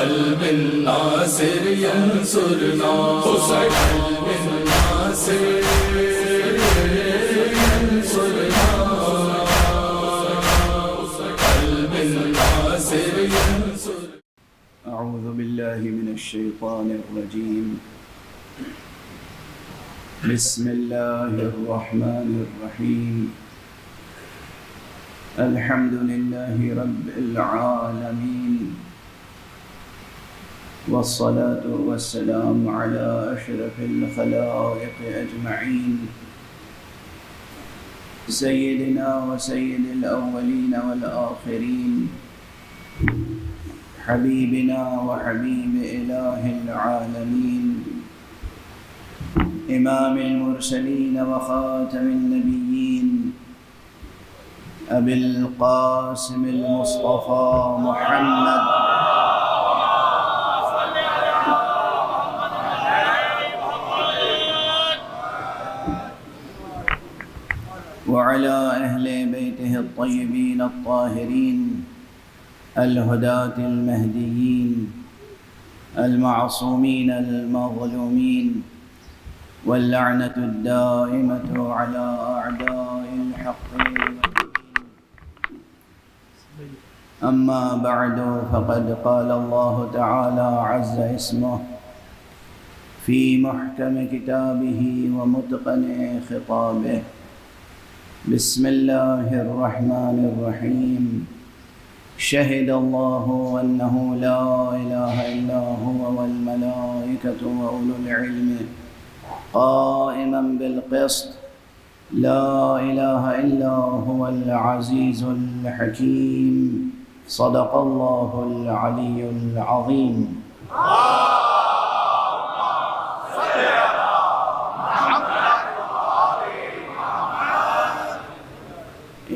قلب الناصر ينصرنا قلب الناصر ينصرنا قلب الناصر ينصرنا. أعوذ بالله من الشيطان الرجيم. بسم الله الرحمن الرحيم. الحمد لله رب العالمين، والصلاة والسلام على أشرف الخلائق أجمعين، سيدنا وسيد الأولين والآخرين، حبيبنا وحبيب إله العالمين، إمام المرسلين وخاتم النبيين، أبي القاسم المصطفى محمد وعلى أهل بيته الطيبين الطاهرين الهداة المهديين المعصومين المظلومين، واللعنة الدائمة على أعداء الحق والدين. أما بعد، فقد قال الله تعالى عز اسمه في محكم كتابه ومتقن خطابه. بسم الله الرحمن الرحيم. شهد الله أنه لا إله إلا هو والملائكة وأولو العلم قائما بالقسط، لا إله إلا هو العزيز الحكيم. صدق الله العلي العظيم.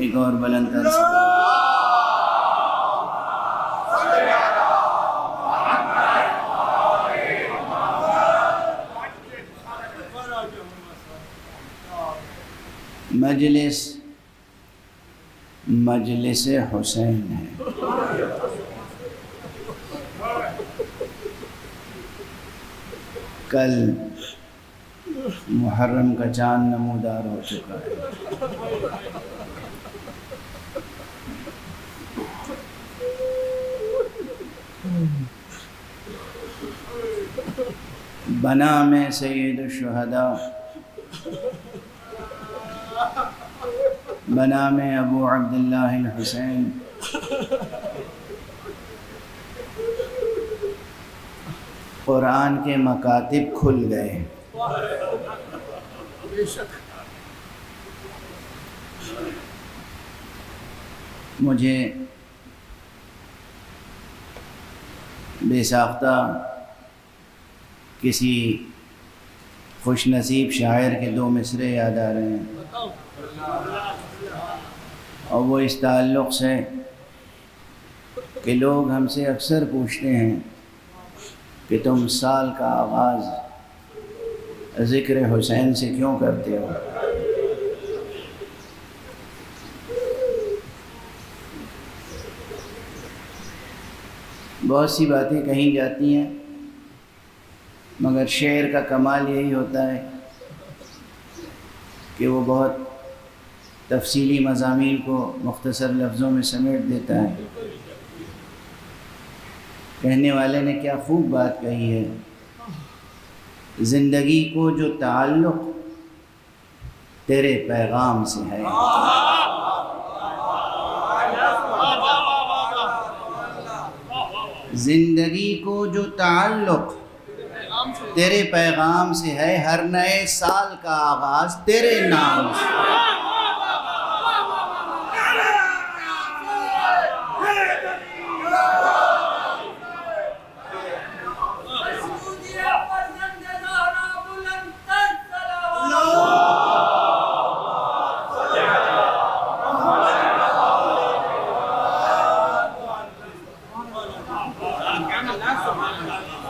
ایک اور بلند تر مجلس حسین ہے. کل محرم کا چاند نمودار ہو چکا ہے. بنا میں سید الشہداء، بنا میں ابو عبداللہ الحسین، قرآن کے مکاتب کھل گئے. مجھے بے ساختہ کسی خوش نصیب شاعر کے دو مصرے یاد آ رہے ہیں، اور وہ اس تعلق سے کہ لوگ ہم سے اکثر پوچھتے ہیں کہ تم سال کا آغاز ذکر حسین سے کیوں کرتے ہو؟ بہت سی باتیں کہیں جاتی ہیں، مگر شعر کا کمال یہی ہوتا ہے کہ وہ بہت تفصیلی مضامین کو مختصر لفظوں میں سمیٹ دیتا ہے. کہنے والے نے کیا خوب بات کہی ہے، زندگی کو جو تعلق تیرے پیغام سے ہے. زندگی کو جو تعلق تیرے پیغام سے ہے، ہر نئے سال کا آغاز تیرے نام سے.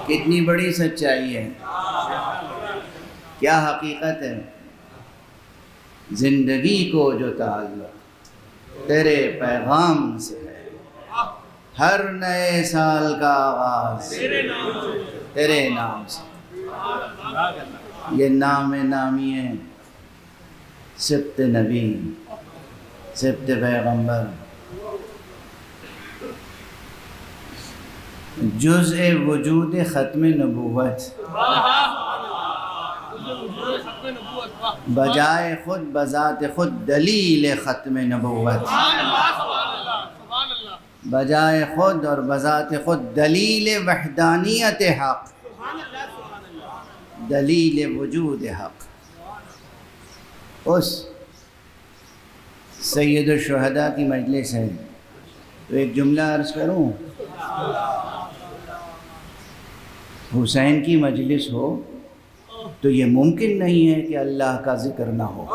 کتنی بڑی سچائی ہے، کیا حقیقت ہے. زندگی کو جو تعلق تیرے پیغام سے ہے، ہر نئے سال کا آغاز تیرے نام سے۔ یہ نام نامی ہے، سبت نبی، سبت پیغمبر، جزء وجود ختم نبوت، بجائے خود بذات خود دلیل ختم نبوت، بجائے خود اور بذات خود دلیل وحدانیت حق، دلیل وجود حق۔ اس سید الشہداء کی مجلس ہے تو ایک جملہ عرض کروں، حسین کی مجلس ہو تو یہ ممکن نہیں ہے کہ اللہ کا ذکر نہ ہو۔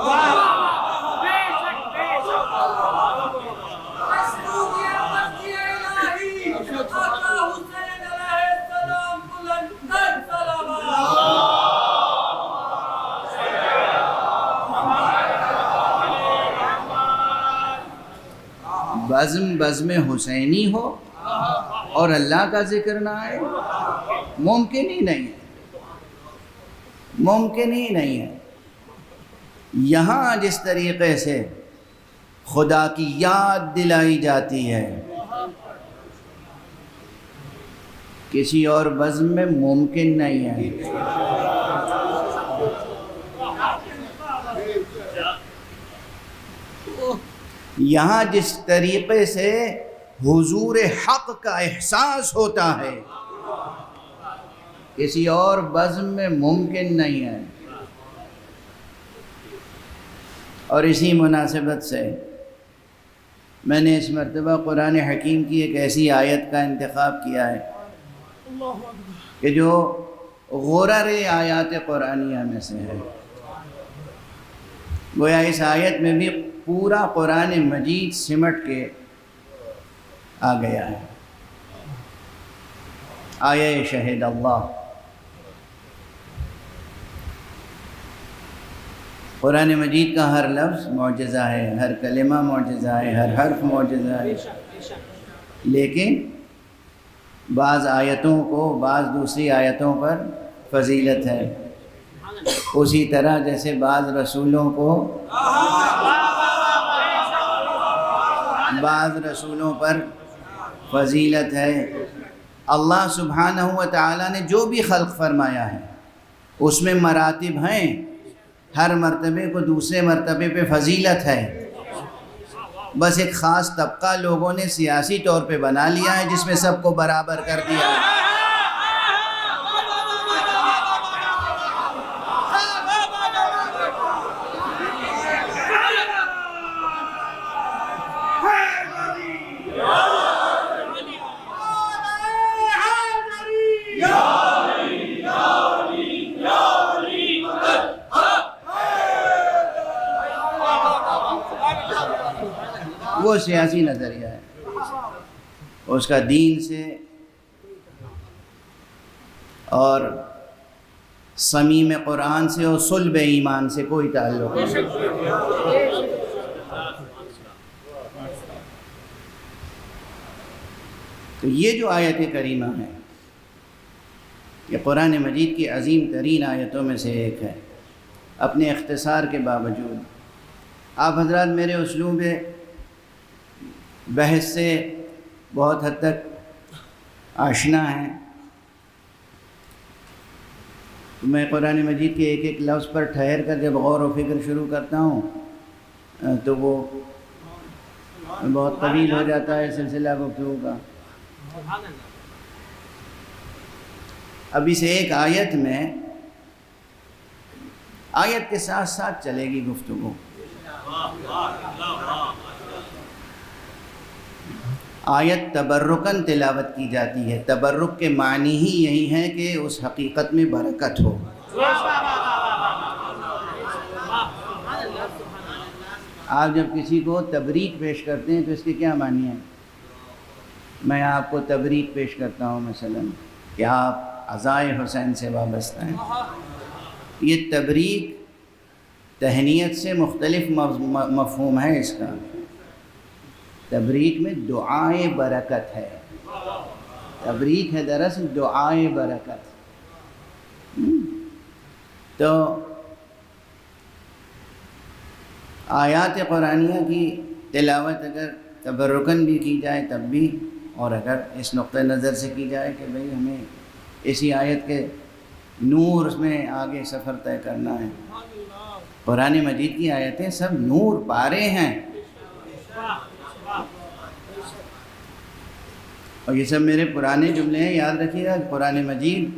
بزم حسینی ہو اور اللہ کا ذکر نہ آئے، ممکن ہی نہیں ہے، ممکن ہی نہیں ہے۔ یہاں جس طریقے سے خدا کی یاد دلائی جاتی ہے، کسی اور بزم میں ممکن نہیں ہے۔ یہاں جس طریقے سے حضور حق کا احساس ہوتا ہے، کسی اور بزم میں ممکن نہیں ہے۔ اور اسی مناسبت سے میں نے اس مرتبہ قرآن حکیم کی ایک ایسی آیت کا انتخاب کیا ہے کہ جو غرر آیات قرآنیہ میں سے ہے۔ گویا اس آیت میں بھی پورا قرآن مجید سمٹ کے آ گیا ہے۔ آیہ شہید اللہ، قرآن مجید کا ہر لفظ معجزہ ہے، ہر کلمہ معجزہ ہے، ہر حرف معجزہ ہے، لیکن بعض آیتوں کو بعض دوسری آیتوں پر فضیلت ہے، اسی طرح جیسے بعض رسولوں کو بعض رسولوں پر فضیلت ہے۔ اللہ سبحانہ و تعالیٰ نے جو بھی خلق فرمایا ہے اس میں مراتب ہیں، ہر مرتبے کو دوسرے مرتبے پہ فضیلت ہے، بس ایک خاص طبقہ لوگوں نے سیاسی طور پہ بنا لیا ہے جس میں سب کو برابر کر دیا ہے۔ وہ سیاسی نظریہ ہے، اس کا دین سے اور صمیم قرآن سے اور صلب ایمان سے کوئی تعلق نہیں۔ تو یہ جو آیت کریمہ ہے یہ قرآن مجید کی عظیم ترین آیتوں میں سے ایک ہے۔ اپنے اختصار کے باوجود آپ حضرات میرے اسلوب بحث سے بہت حد تک آشنا ہیں، میں قرآن مجید کے ایک ایک لفظ پر ٹھہر کر جب غور و فکر شروع کرتا ہوں تو وہ بہت طویل ہو جاتا ہے سلسلہ گفتگو کا۔ اب اس ایک آیت میں آیت کے ساتھ ساتھ چلے گی گفتگو۔ آیت تبرکاً تلاوت کی جاتی ہے، تبرک کے معنی ہی یہی ہے کہ اس حقیقت میں برکت ہو۔ آپ جب کسی کو تبریک پیش کرتے ہیں تو اس کے کیا معنی ہے؟ میں آپ کو تبریک پیش کرتا ہوں مثلا کہ آپ عزائے حسین سے وابستہ ہیں۔ یہ تبریک تہنیت سے مختلف مفہوم ہے اس کا۔ تبریک میں دعائے برکت ہے، تبریک ہے دراصل دعائے برکت۔ تو آیات قرآنیہ کی تلاوت اگر تبرکاً بھی کی جائے تب بھی، اور اگر اس نقطہ نظر سے کی جائے کہ بھئی ہمیں اسی آیت کے نور میں آگے سفر طے کرنا ہے۔ قرآن مجید کی آیتیں سب نور پارے ہیں، اور یہ سب میرے پرانے جملے ہیں، یاد رکھیے گا۔ قرآن مجید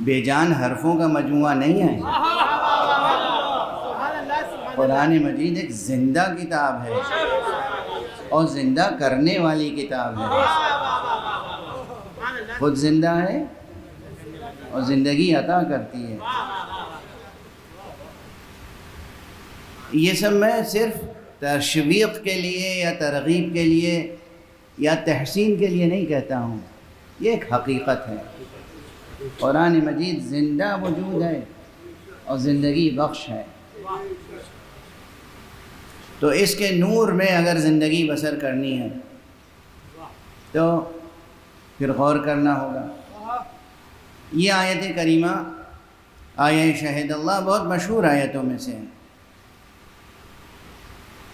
بے جان حرفوں کا مجموعہ نہیں ہے، قرآن مجید ایک زندہ کتاب ہے اور زندہ کرنے والی کتاب ہے، خود زندہ ہے اور زندگی عطا کرتی ہے۔ یہ سب میں صرف تشویق کے لیے یا ترغیب کے لیے یا تحسین کے لیے نہیں کہتا ہوں، یہ ایک حقیقت ہے۔ قرآن مجید زندہ وجود ہے اور زندگی بخش ہے، تو اس کے نور میں اگر زندگی بسر کرنی ہے تو پھر غور کرنا ہوگا۔ یہ آیت کریمہ آیہ شہد اللہ بہت مشہور آیتوں میں سے ہے،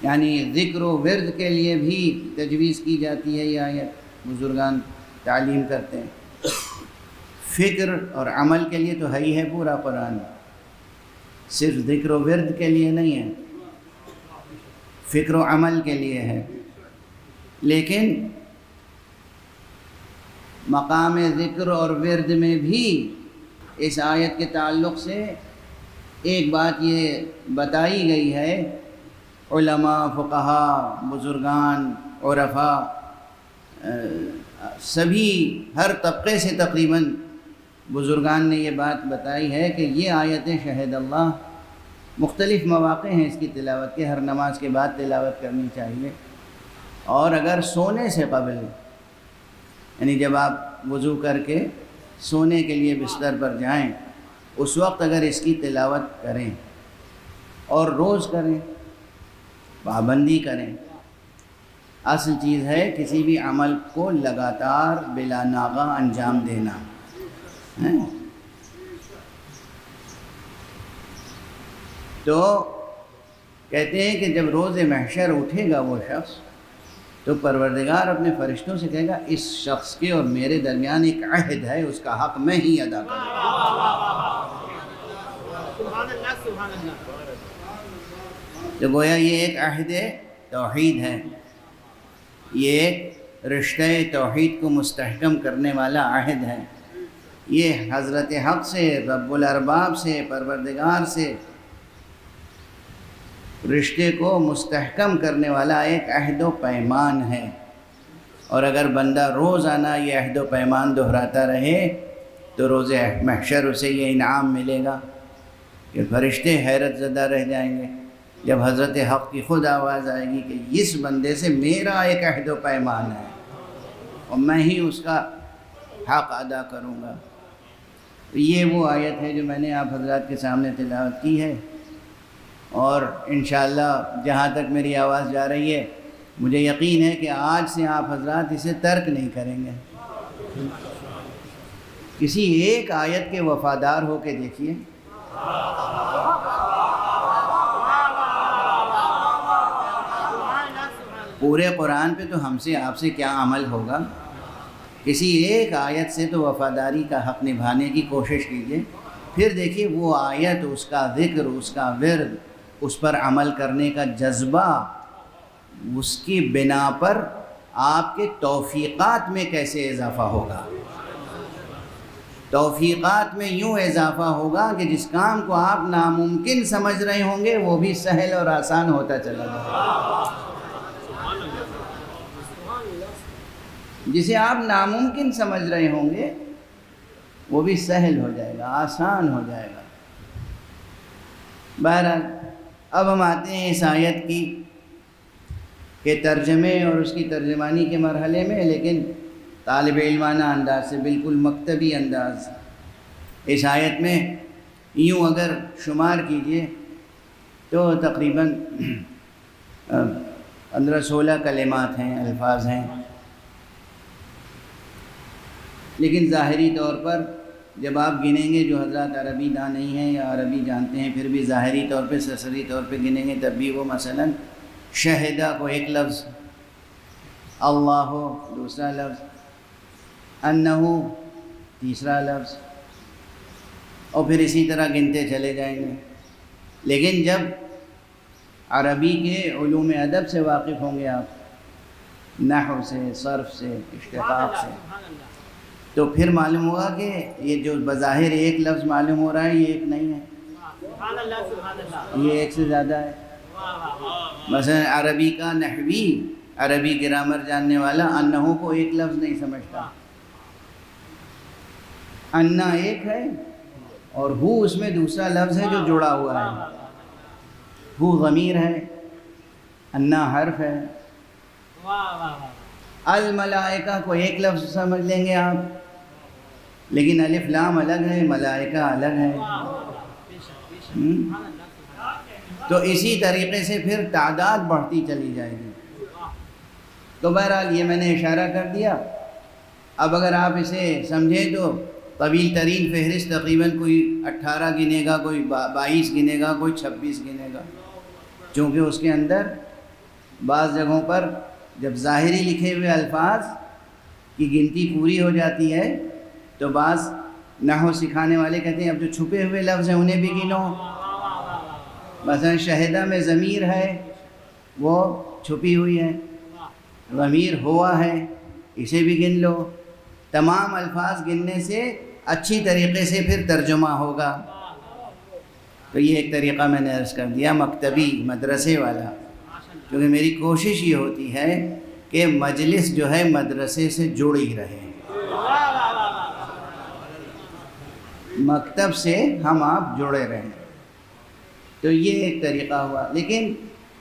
یعنی ذکر و ورد کے لیے بھی تجویز کی جاتی ہے یہ آیت، بزرگان تعلیم کرتے ہیں۔ فکر اور عمل کے لیے تو ہے ہی ہے پورا قرآن، صرف ذکر و ورد کے لیے نہیں ہے، فکر و عمل کے لیے ہے۔ لیکن مقام ذکر اور ورد میں بھی اس آیت کے تعلق سے ایک بات یہ بتائی گئی ہے، علماء، فقہا، بزرگان، عرفاء، سبھی ہر طبقے سے تقریباً بزرگان نے یہ بات بتائی ہے کہ یہ آیت شہد اللہ مختلف مواقع ہیں اس کی تلاوت کے، ہر نماز کے بعد تلاوت کرنی چاہیے، اور اگر سونے سے قبل، یعنی جب آپ وضو کر کے سونے کے لیے بستر پر جائیں اس وقت اگر اس کی تلاوت کریں اور روز کریں، پابندی کریں۔ اصل چیز ہے کسی بھی عمل کو لگاتار بلا ناغہ انجام دینا ہے۔ تو کہتے ہیں کہ جب روز محشر اٹھے گا وہ شخص تو پروردگار اپنے فرشتوں سے کہے گا اس شخص کے اور میرے درمیان ایک عہد ہے، اس کا حق میں ہی ادا کروں گا۔ تو گویا یہ ایک عہد توحید ہے، یہ ایک رشتہ توحید کو مستحکم کرنے والا عہد ہے، یہ حضرت حق سے، رب الارباب سے، پروردگار سے رشتے کو مستحکم کرنے والا ایک عہد و پیمان ہے۔ اور اگر بندہ روزانہ یہ عہد و پیمان دہراتا رہے تو روز محشر اسے یہ انعام ملے گا کہ فرشتے حیرت زدہ رہ جائیں گے جب حضرت حق کی خود آواز آئے گی کہ اس بندے سے میرا ایک عہد و پیمان ہے اور میں ہی اس کا حق ادا کروں گا۔ یہ وہ آیت ہے جو میں نے آپ حضرات کے سامنے تلاوت کی ہے، اور انشاءاللہ جہاں تک میری آواز جا رہی ہے مجھے یقین ہے کہ آج سے آپ حضرات اسے ترک نہیں کریں گے۔ کسی ایک آیت کے وفادار ہو کے دیکھیے، پورے قرآن پہ تو ہم سے آپ سے کیا عمل ہوگا، کسی ایک آیت سے تو وفاداری کا حق نبھانے کی کوشش کیجیے، پھر دیکھیے وہ آیت، اس کا ذکر، اس کا ورد، اس پر عمل کرنے کا جذبہ، اس کی بنا پر آپ کے توفیقات میں کیسے اضافہ ہوگا۔ توفیقات میں یوں اضافہ ہوگا کہ جس کام کو آپ ناممکن سمجھ رہے ہوں گے وہ بھی سہل اور آسان ہوتا چلا جائے گا۔ جسے آپ ناممکن سمجھ رہے ہوں گے وہ بھی سہل ہو جائے گا، آسان ہو جائے گا۔ بہرحال اب ہم آتے ہیں اس آیت کی کے ترجمے اور اس کی ترجمانی کے مرحلے میں، لیکن طالب علمانہ انداز سے، بالکل مکتبی انداز۔ اس آیت میں یوں اگر شمار کیجئے تو تقریباً 15-16 کلمات ہیں، الفاظ ہیں۔ لیکن ظاہری طور پر جب آپ گنیں گے، جو حضرات عربی داں نہیں ہیں یا عربی جانتے ہیں پھر بھی ظاہری طور پہ سرسری طور پہ گنیں گے، تب بھی وہ مثلاً شہدہ کو ایک لفظ، اللہ دوسرا لفظ، انہو تیسرا لفظ، اور پھر اسی طرح گنتے چلے جائیں گے۔ لیکن جب عربی کے علوم ادب سے واقف ہوں گے آپ، نحو سے، صرف سے، اشتقاق سے، تو پھر معلوم ہوگا کہ یہ جو بظاہر ایک لفظ معلوم ہو رہا ہے یہ ایک نہیں ہے، یہ ایک سے زیادہ ہے۔ مثلا عربی کا نحوی، عربی گرامر جاننے والا انہو کو ایک لفظ نہیں سمجھتا، انا ایک ہے اور ہو اس میں دوسرا لفظ ہے جو جڑا ہوا ہے، ہو ضمیر ہے، انا حرف ہے۔ الملائکہ کو ایک لفظ سمجھ لیں گے آپ، لیکن الف لام الگ ہے، ملائکہ الگ ہے۔ تو اسی طریقے سے پھر تعداد بڑھتی چلی جائے گی۔ تو بہرحال یہ میں نے اشارہ کر دیا۔ اب اگر آپ اسے سمجھیں تو طویل ترین فہرست تقریباً کوئی 18 گنے گا، کوئی 22 گنے گا، کوئی 26 گنے گا، چونکہ اس کے اندر بعض جگہوں پر جب ظاہری لکھے ہوئے الفاظ کی گنتی پوری ہو جاتی ہے تو بعض نحو سکھانے والے کہتے ہیں اب جو چھپے ہوئے لفظ ہیں انہیں بھی گنو۔ مثلا شہدہ میں ضمیر ہے وہ چھپی ہوئی ہے، ضمیر ہوا ہے اسے بھی گن لو۔ تمام الفاظ گننے سے اچھی طریقے سے پھر ترجمہ ہوگا۔ تو یہ ایک طریقہ میں نے عرض کر دیا مکتبی، مدرسے والا، کیونکہ میری کوشش یہ ہوتی ہے کہ مجلس جو ہے مدرسے سے جڑی رہے، مکتب سے ہم آپ جڑے رہیں۔ تو یہ ایک طریقہ ہوا۔ لیکن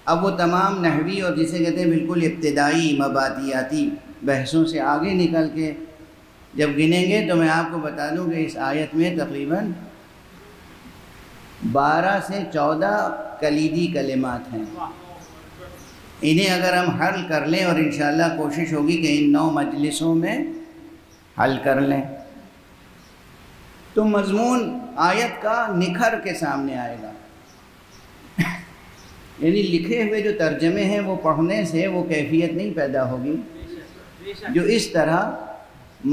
اب وہ تمام نحوی اور جسے کہتے ہیں بالکل ابتدائی مبادیاتی بحثوں سے آگے نکل کے جب گنیں گے تو میں آپ کو بتا دوں کہ اس آیت میں تقریباً 12 سے 14 کلیدی کلمات ہیں۔ انہیں اگر ہم حل کر لیں، اور انشاءاللہ کوشش ہوگی کہ ان 9 مجلسوں میں حل کر لیں، تو مضمون آیت کا نکھر کے سامنے آئے گا۔ یعنی لکھے ہوئے جو ترجمے ہیں وہ پڑھنے سے وہ کیفیت نہیں پیدا ہوگی جو اس طرح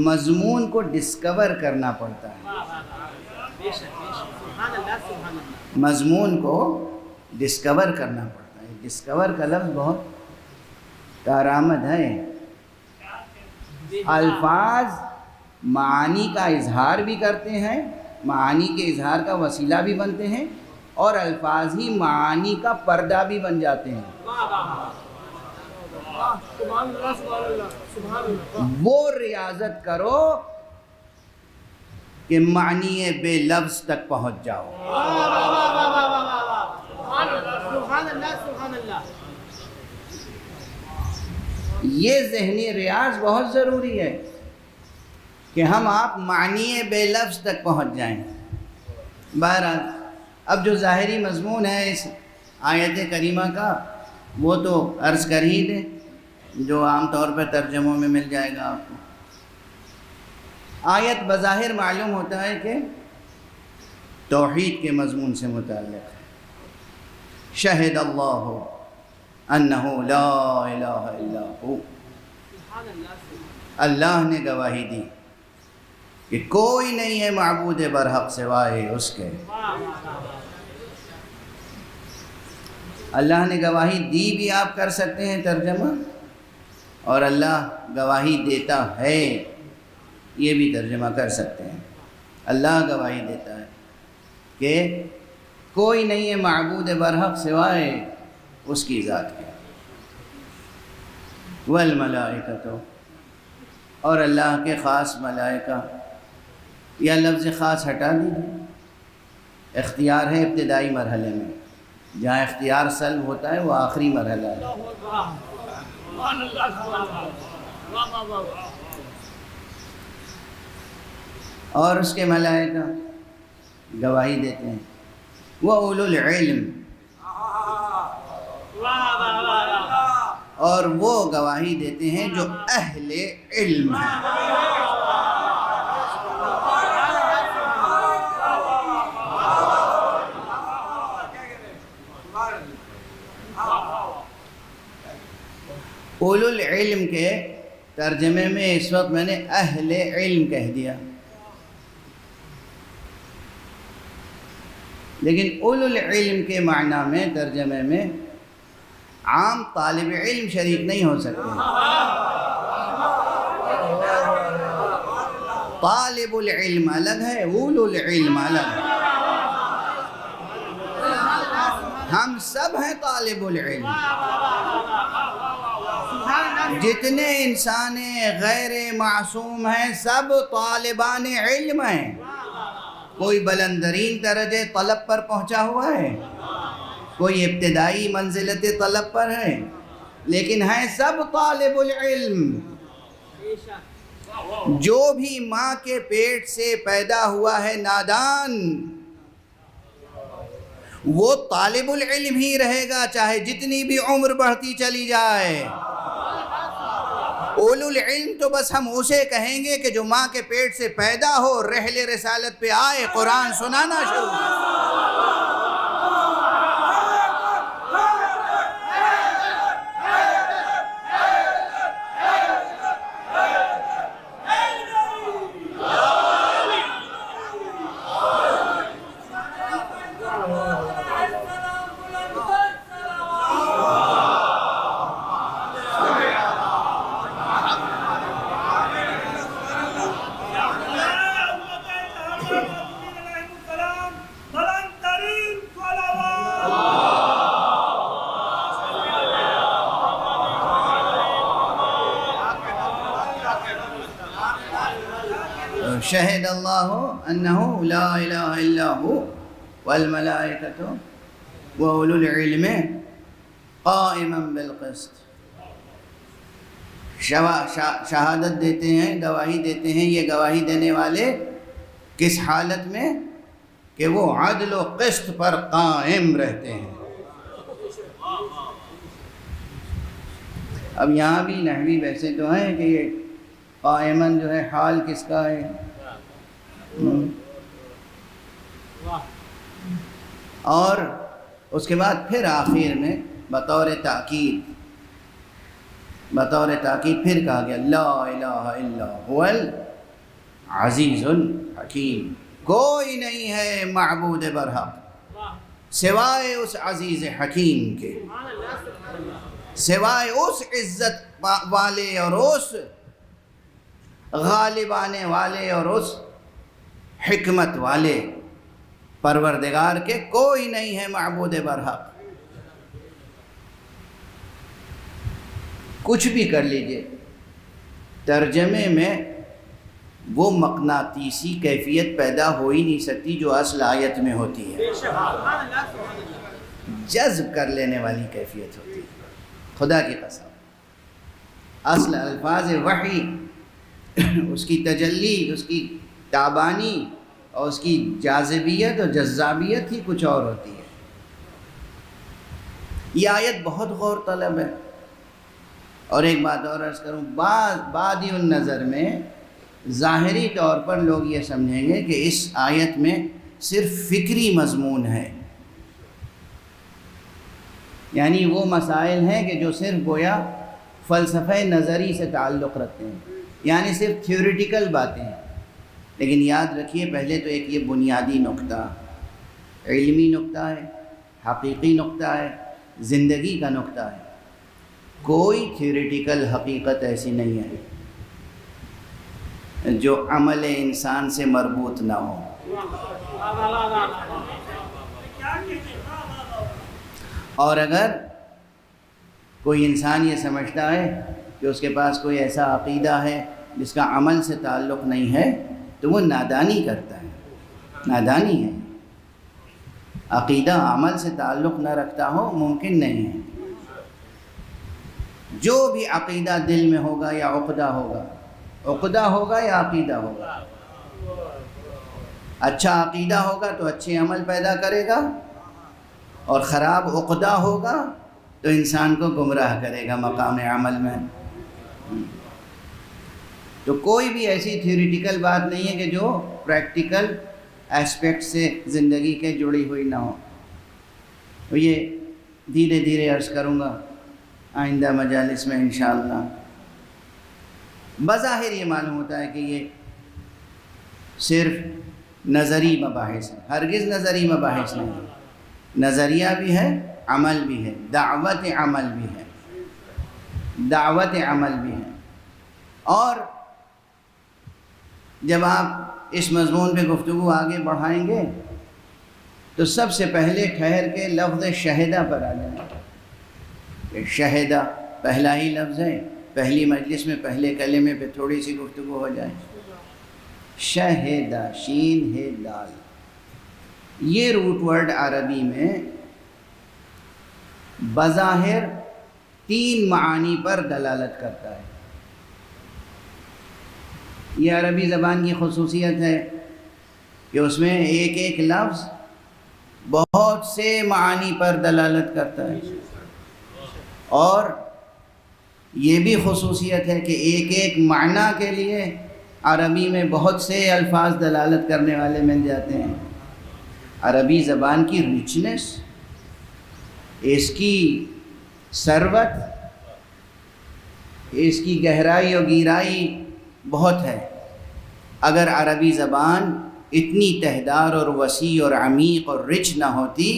مضمون کو ڈسکور کرنا پڑتا ہے۔ مضمون کو ڈسکور کرنا پڑتا ہے۔ ڈسکور کا لفظ بہت کارآمد ہے۔ الفاظ معانی کا اظہار بھی کرتے ہیں، معانی کے اظہار کا وسیلہ بھی بنتے ہیں، اور الفاظ ہی معانی کا پردہ بھی بن جاتے ہیں۔ وہ ریاضت کرو کہ معنی بے لفظ تک پہنچ جاؤ۔ یہ ذہنی ریاض بہت ضروری ہے کہ ہم آپ معنی بے لفظ تک پہنچ جائیں۔ بہرحال اب جو ظاہری مضمون ہے اس آیت کریمہ کا وہ تو عرض کر ہی دیں، جو عام طور پر ترجموں میں مل جائے گا آپ کو۔ آیت بظاہر معلوم ہوتا ہے کہ توحید کے مضمون سے متعلق ہے۔ شہد اللہ انہ لا الہ الا ہو، اللہ نے گواہی دی کہ کوئی نہیں ہے معبود برحق سوائے اس کے۔ اللہ نے گواہی دی بھی آپ کر سکتے ہیں ترجمہ، اور اللہ گواہی دیتا ہے یہ بھی ترجمہ کر سکتے ہیں۔ اللہ گواہی دیتا ہے کہ کوئی نہیں ہے معبود برحق سوائے اس کی ذات کے۔ والملائکۃ، اور اللہ کے خاص ملائکہ، یا لفظ خاص ہٹا دیجیے، اختیار ہے ابتدائی مرحلے میں، جہاں اختیار سلب ہوتا ہے وہ آخری مرحلہ ہے۔ اور اس کے ملائکہ گواہی دیتے ہیں، وہ اولو العلم، اور وہ گواہی دیتے ہیں جو اہل علم ہیں۔ اولو العلم کے ترجمے میں اس وقت میں نے اہل علم کہہ دیا، لیکن اولو العلم کے معنی میں ترجمے میں عام طالب علم شریک نہیں ہو سکتے۔ طالب العلم الگ ہے، اولو العلم الگ ہے۔ ہم سب ہیں طالب العلم، جتنے انسان غیر معصوم ہیں سب طالبان علم ہیں۔ کوئی بلندرین درجے طلب پر پہنچا ہوا ہے، کوئی ابتدائی منزلت طلب پر ہے، لیکن ہیں سب طالب العلم۔ جو بھی ماں کے پیٹ سے پیدا ہوا ہے نادان، وہ طالب العلم ہی رہے گا، چاہے جتنی بھی عمر بڑھتی چلی جائے۔ اولو العلم تو بس ہم اسے کہیں گے کہ جو ماں کے پیٹ سے پیدا ہو، رحل رسالت پہ آئے، قرآن سنانا شروع۔ شہد اللہ انہ لا الہ الا ہو والملائکۃ واولو العلم قائما بالقسط۔ شہادت دیتے ہیں، گواہی دیتے ہیں یہ گواہی دینے والے کس حالت میں؟ کہ وہ عدل و قسط پر قائم رہتے ہیں۔ اب یہاں بھی نحوی ویسے تو ہیں کہ یہ قائماً جو ہے حال کس کا ہے؟ اور اس کے بعد پھر آخر میں بطور تاکید پھر کہا گیا لا الہ الا هو العزیز الحکیم، کوئی نہیں ہے معبود برحق سوائے اس عزیز حکیم کے، سوائے اس عزت والے اور اس غالب آنے والے اور اس حکمت والے پروردگار کے کوئی نہیں ہے معبود برحق۔ کچھ بھی کر لیجئے، ترجمے میں وہ مقناطیسی کیفیت پیدا ہو ہی نہیں سکتی جو اصل آیت میں ہوتی ہے، جذب کر لینے والی کیفیت ہوتی ہے۔ خدا کی قسم، اصل الفاظ وحی، اس کی تجلی، اس کی تابانی اور اس کی جاذبیت اور جذابیت ہی کچھ اور ہوتی ہے۔ یہ آیت بہت غور طلب ہے۔ اور ایک بات اور عرض کروں، بادی النظر میں ظاہری طور پر لوگ یہ سمجھیں گے کہ اس آیت میں صرف فکری مضمون ہے، یعنی وہ مسائل ہیں کہ جو صرف گویا فلسفہ نظری سے تعلق رکھتے ہیں، یعنی صرف تھیوریٹیکل باتیں ہیں۔ لیکن یاد رکھیے، پہلے تو ایک یہ بنیادی نقطہ، علمی نقطہ ہے، حقیقی نقطہ ہے، زندگی کا نقطہ ہے۔ کوئی تھیوریٹیکل حقیقت ایسی نہیں ہے جو عمل انسان سے مربوط نہ ہو۔ اور اگر کوئی انسان یہ سمجھتا ہے کہ اس کے پاس کوئی ایسا عقیدہ ہے جس کا عمل سے تعلق نہیں ہے تو وہ نادانی کرتا ہے، نادانی ہے۔ عقیدہ عمل سے تعلق نہ رکھتا ہو ممکن نہیں ہے۔ جو بھی عقیدہ دل میں ہوگا یا عقدہ ہوگا یا عقیدہ ہوگا، اچھا عقیدہ ہوگا تو اچھے عمل پیدا کرے گا، اور خراب عقدہ ہوگا تو انسان کو گمراہ کرے گا مقام عمل میں۔ تو کوئی بھی ایسی تھیوریٹیکل بات نہیں ہے کہ جو پریکٹیکل ایسپیکٹ سے زندگی کے جڑی ہوئی نہ ہو۔ تو یہ دھیرے دھیرے عرض کروں گا آئندہ مجالس میں انشاءاللہ۔ بظاہر یہ معلوم ہوتا ہے کہ یہ صرف نظری مباحث ہے، ہرگز نظری مباحث نہیں ہے، نظریہ بھی ہے، عمل بھی ہے، دعوت عمل بھی ہے، دعوت عمل بھی ہے۔ اور جب آپ اس مضمون پہ گفتگو آگے بڑھائیں گے تو سب سے پہلے ٹھہر کے لفظ شہدہ پر آ جائیں کہ شہدہ پہلا ہی لفظ ہے، پہلی مجلس میں پہلے کلمے پہ تھوڑی سی گفتگو ہو جائے۔ شہدہ، شین ہے دال، یہ روٹ ورڈ عربی میں بظاہر 3 معانی پر دلالت کرتا ہے۔ یہ عربی زبان کی خصوصیت ہے کہ اس میں ایک ایک لفظ بہت سے معانی پر دلالت کرتا ہے، اور یہ بھی خصوصیت ہے کہ ایک ایک معنی کے لیے عربی میں بہت سے الفاظ دلالت کرنے والے مل جاتے ہیں۔ عربی زبان کی ریچنس، اس کی ثروت، اس کی گہرائی اور گیرائی بہت ہے۔ اگر عربی زبان اتنی تہدار اور وسیع اور عمیق اور رچ نہ ہوتی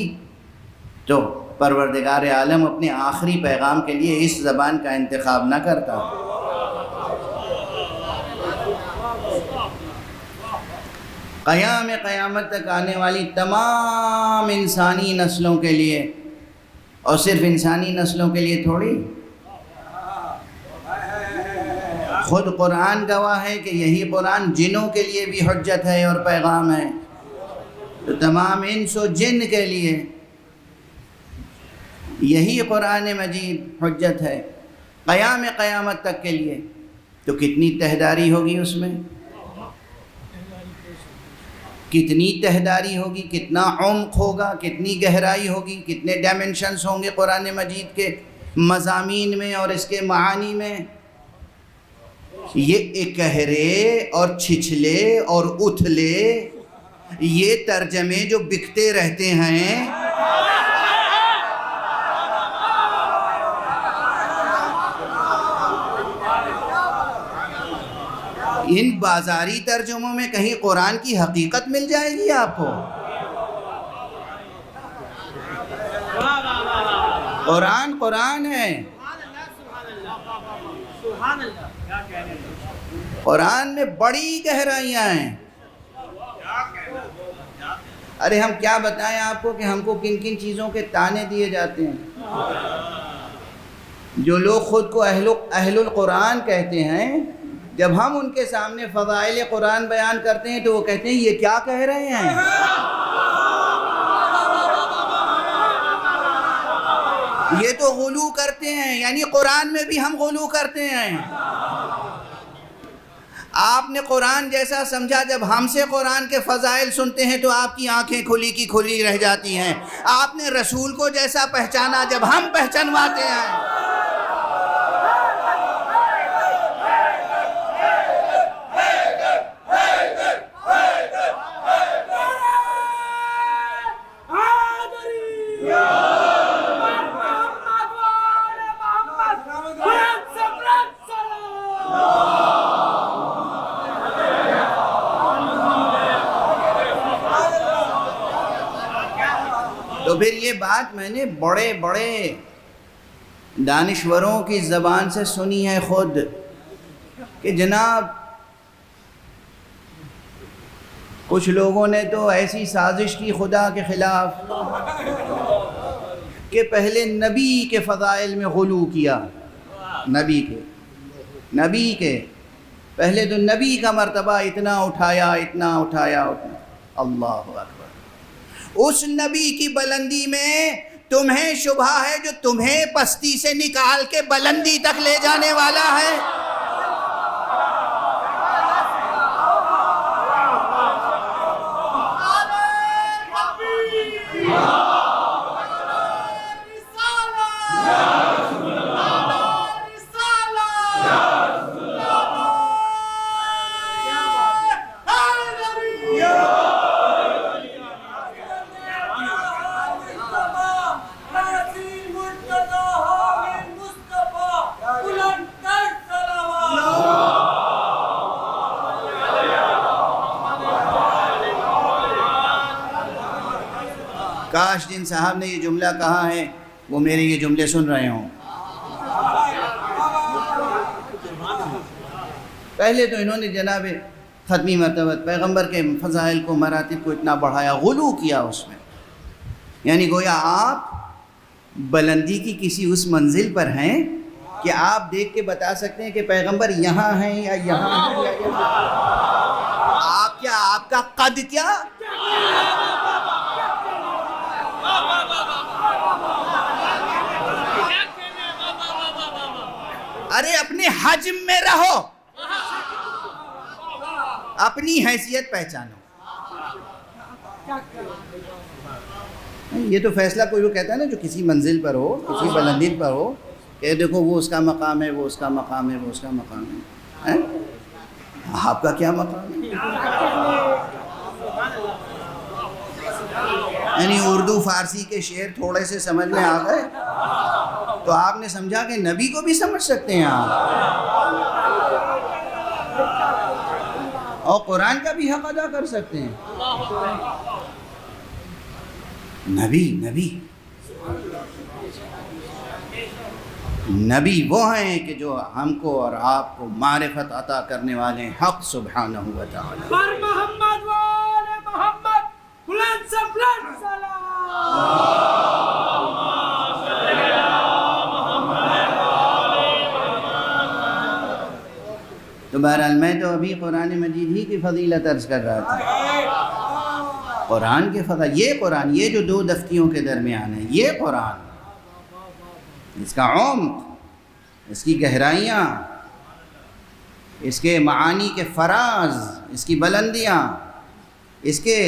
تو پروردگار عالم اپنے آخری پیغام کے لیے اس زبان کا انتخاب نہ کرتا۔ قیامت تک آنے والی تمام انسانی نسلوں کے لیے، اور صرف انسانی نسلوں کے لیے تھوڑی، خود قرآن گواہ ہے کہ یہی قرآن جنوں کے لیے بھی حجت ہے اور پیغام ہے، تو تمام انس و جن کے لیے یہی قرآن مجید حجت ہے قیامت تک کے لیے۔ تو کتنی تہداری ہوگی اس میں، کتنی تہداری ہوگی، کتنا عمق ہوگا، کتنی گہرائی ہوگی، کتنے ڈائمنشنز ہوں گے قرآن مجید کے مضامین میں اور اس کے معانی میں۔ یہ اکہرے اور چھچلے اور اتھلے یہ ترجمے جو بکتے رہتے ہیں، ان بازاری ترجموں میں کہیں قرآن کی حقیقت مل جائے گی آپ کو؟ قرآن ہے، قرآن میں بڑی گہرائیاں ہیں۔ ارے ہم کیا بتائیں آپ کو کہ ہم کو کن کن چیزوں کے طعنے دیے جاتے ہیں۔ جو لوگ خود کو اہل القرآن کہتے ہیں، جب ہم ان کے سامنے فضائل قرآن بیان کرتے ہیں تو وہ کہتے ہیں یہ کیا کہہ رہے ہیں، یہ تو غلو کرتے ہیں، یعنی قرآن میں بھی ہم غلو کرتے ہیں۔ آپ نے قرآن جیسا سمجھا، جب ہم سے قرآن کے فضائل سنتے ہیں تو آپ کی آنکھیں کھلی کی کھلی رہ جاتی ہیں۔ آپ نے رسول کو جیسا پہچانا، جب ہم پہچانواتے ہیں۔ تو پھر یہ بات میں نے بڑے بڑے دانشوروں کی زبان سے سنی ہے خود، کہ جناب کچھ لوگوں نے تو ایسی سازش کی خدا کے خلاف کہ پہلے نبی کے فضائل میں غلو کیا، نبی کے پہلے تو نبی کا مرتبہ اتنا اٹھایا۔ اللہ اکبر۔ اس نبی کی بلندی میں تمہیں شبہ ہے جو تمہیں پستی سے نکال کے بلندی تک لے جانے والا ہے۔ کاش جن صاحب نے یہ جملہ کہا ہے وہ میرے یہ جملے سن رہے ہوں. پہلے تو انہوں نے جناب ختمی مرتبہ پیغمبر کے فضائل کو، مراتب کو اتنا بڑھایا، غلو کیا اس میں. یعنی گویا آپ بلندی کی کسی اس منزل پر ہیں کہ آپ دیکھ کے بتا سکتے ہیں کہ پیغمبر یہاں ہیں یا یہاں ہیں یا یہاں. آپ کا قد کیا؟ ارے اپنے حجم میں رہو، اپنی حیثیت پہچانو. یہ تو فیصلہ کوئی وہ کہتا ہے نا جو کسی منزل پر ہو، کسی بلندی پر ہو، کہ دیکھو وہ اس کا مقام ہے، وہ اس کا مقام ہے، وہ اس کا مقام ہے. آپ کا کیا مقام ہے؟ یعنی اردو فارسی کے شعر تھوڑے سے سمجھ میں آ گئے تو آپ نے سمجھا کہ نبی کو بھی سمجھ سکتے ہیں آپ، اور قرآن کا بھی حق ادا کر سکتے ہیں. نبی وہ ہیں کہ جو ہم کو اور آپ کو معرفت عطا کرنے والے ہیں، حق سبحانہ و تعالی. پر محمد و آل محمد بلند سے بلند سلام. تو بہرحال میں تو ابھی قرآن مجید ہی کی فضیلت عرض کر رہا تھا. قرآن کے فضل، یہ قرآن، یہ جو دو دفتیوں کے درمیان ہے، یہ قرآن، اس کا عمق، اس کی گہرائیاں، اس کے معانی کے فراز، اس کی بلندیاں، اس کے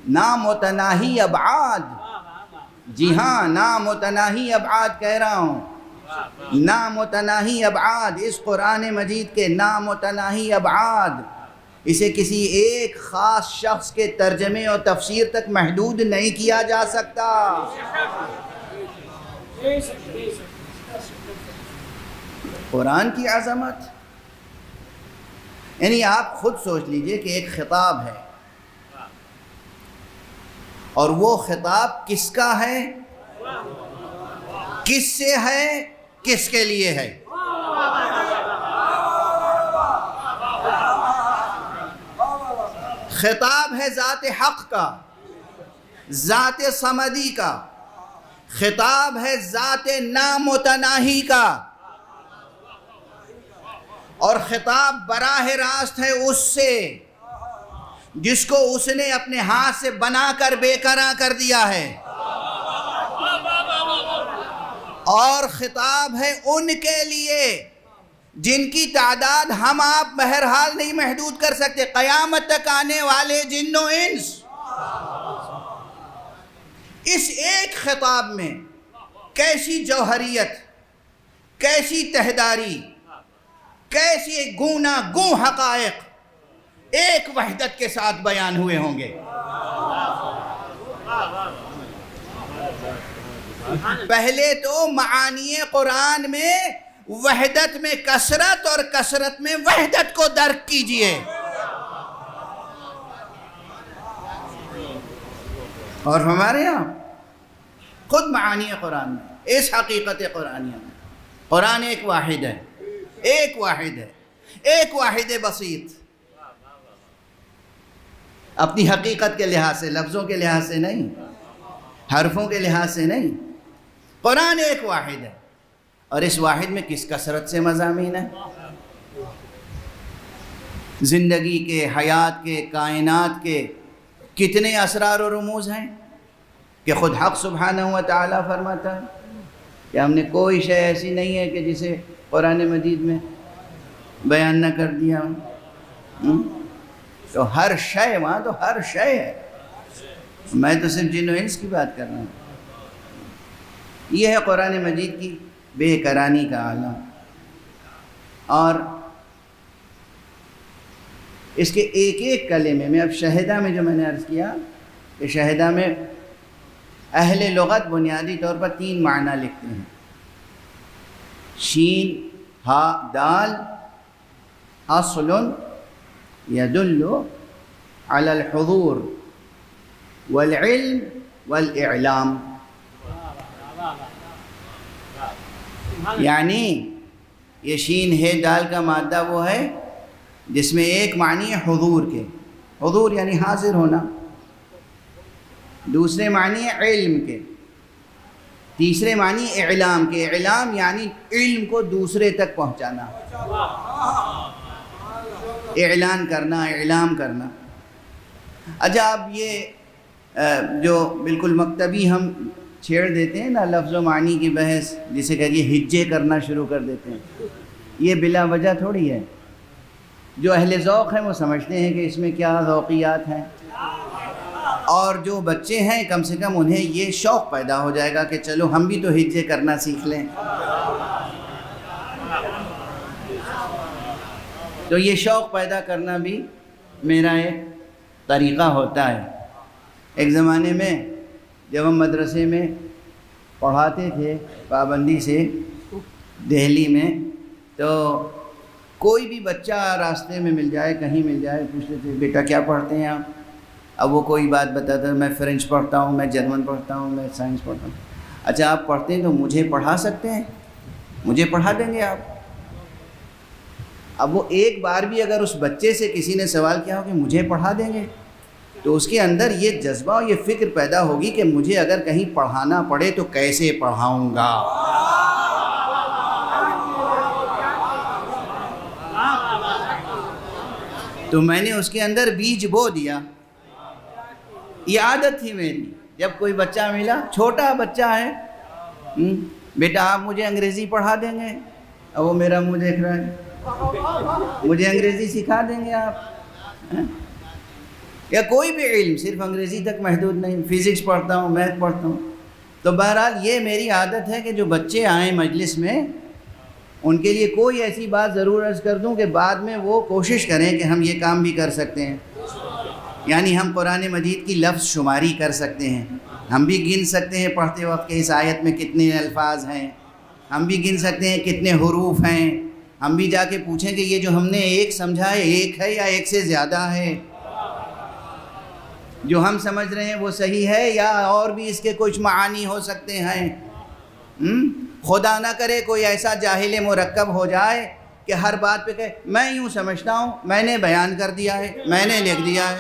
نامتناہی ابعاد. جی ہاں، نامتناہی ابعاد کہہ رہا ہوں، نامتناہی ابعاد. اس قرآن مجید کے نامتناہی ابعاد. اسے کسی ایک خاص شخص کے ترجمے اور تفسیر تک محدود نہیں کیا جا سکتا. قرآن کی عظمت، یعنی آپ خود سوچ لیجئے کہ ایک خطاب ہے، اور وہ خطاب کس کا ہے، کس سے ہے، کس کے لیے ہے. خطاب ہے ذات حق کا، ذات صمدی کا. خطاب ہے ذات نامتناہی کا، اور خطاب براہ راست ہے اس سے جس کو اس نے اپنے ہاتھ سے بنا کر بے قرار کر دیا ہے. اور خطاب ہے ان کے لیے جن کی تعداد ہم آپ بہرحال نہیں محدود کر سکتے، قیامت تک آنے والے جن و انس. اس ایک خطاب میں کیسی جوہریت، کیسی تہداری، کیسی گونا گوں حقائق ایک وحدت کے ساتھ بیان ہوئے ہوں گے. پہلے تو معانی قرآن میں وحدت میں کثرت اور کثرت میں وحدت کو درک کیجئے. اور ہمارے یہاں خود معانی قرآن میں، اس حقیقت قرآنیہ میں، قرآن ایک واحد ہے، ایک واحد ہے، ایک واحد بسیط. اپنی حقیقت کے لحاظ سے، لفظوں کے لحاظ سے نہیں، حرفوں کے لحاظ سے نہیں. قرآن ایک واحد ہے، اور اس واحد میں کس کثرت سے مضامین ہیں. زندگی کے، حیات کے، کائنات کے کتنے اسرار و رموز ہیں کہ خود حق سبحانہ و تعالیٰ فرماتا ہے کہ ہم نے کوئی شے ایسی نہیں ہے کہ جسے قرآن مجید میں بیان نہ کر دیا. تو ہر شے، وہاں تو ہر شے ہے. میں تو صرف جن و انس کی بات کر رہا ہوں. یہ ہے قرآن مجید کی بے قرانی کا عالم. اور اس کے ایک ایک کلمے میں، اب شہدہ میں جو میں نے عرض کیا کہ شہدہ میں اہل لغت بنیادی طور پر 3 معنی لکھتے ہیں. شین ہا دال اصل يدل على الحضور والعلم والاعلام، یعنی یہ شین ہے دال کا مادہ وہ ہے جس میں ایک معنی ہے حضور کے، حضور یعنی حاضر ہونا، دوسرے معنی ہے علم کے، تیسرے معنی اعلام کے، اعلام یعنی علم کو دوسرے تک پہنچانا، اعلان کرنا، اعلام کرنا۔ اچھا اب یہ جو بالکل مکتبی ہم چھیڑ دیتے ہیں نا لفظ و معنی کی بحث، جسے کہیے ہجے کرنا شروع کر دیتے ہیں، یہ بلا وجہ تھوڑی ہے۔ جو اہل ذوق ہیں وہ سمجھتے ہیں کہ اس میں کیا ذوقیات ہیں، اور جو بچے ہیں کم سے کم انہیں یہ شوق پیدا ہو جائے گا کہ چلو ہم بھی تو ہجے کرنا سیکھ لیں۔ تو یہ شوق پیدا کرنا بھی میرا ایک طریقہ ہوتا ہے۔ ایک زمانے میں جب ہم مدرسے میں پڑھاتے تھے پابندی سے دہلی میں، تو کوئی بھی بچہ راستے میں مل جائے، کہیں مل جائے، پوچھتے تھے بیٹا کیا پڑھتے ہیں آپ؟ اب وہ کوئی بات بتاتا ہے، میں فرینچ پڑھتا ہوں، میں جرمن پڑھتا ہوں، میں سائنس پڑھتا ہوں۔ اچھا آپ پڑھتے ہیں تو مجھے پڑھا سکتے ہیں؟ مجھے پڑھا دیں گے آپ؟ اب وہ ایک بار بھی اگر اس بچے سے کسی نے سوال کیا ہو کہ مجھے پڑھا دیں گے، تو اس کے اندر یہ جذبہ اور یہ فکر پیدا ہوگی کہ مجھے اگر کہیں پڑھانا پڑے تو کیسے پڑھاؤں گا۔ تو میں نے اس کے اندر بیج بو دیا۔ یہ عادت تھی میری، جب کوئی بچہ ملا، چھوٹا بچہ ہے، بیٹا آپ مجھے انگریزی پڑھا دیں گے؟ اب وہ میرا منہ دیکھ رہا ہے، مجھے انگریزی سکھا دیں گے آپ؟ یا کوئی بھی علم، صرف انگریزی تک محدود نہیں، فزکس پڑھتا ہوں، میتھ پڑھتا ہوں۔ تو بہرحال یہ میری عادت ہے کہ جو بچے آئیں مجلس میں، ان کے لیے کوئی ایسی بات ضرور عرض کر دوں کہ بعد میں وہ کوشش کریں کہ ہم یہ کام بھی کر سکتے ہیں، یعنی ہم قرآن مجید کی لفظ شماری کر سکتے ہیں، ہم بھی گن سکتے ہیں پڑھتے وقت کہ اس آیت میں کتنے الفاظ ہیں، ہم بھی گن سکتے ہیں کتنے حروف ہیں، ہم بھی جا کے پوچھیں کہ یہ جو ہم نے ایک سمجھا ہے ایک ہے یا ایک سے زیادہ ہے، جو ہم سمجھ رہے ہیں وہ صحیح ہے یا اور بھی اس کے کچھ معانی ہو سکتے ہیں۔ خدا نہ کرے کوئی ایسا جاہل مرکب ہو جائے کہ ہر بات پہ کہے میں یوں سمجھتا ہوں، میں نے بیان کر دیا ہے، میں نے لکھ دیا ہے،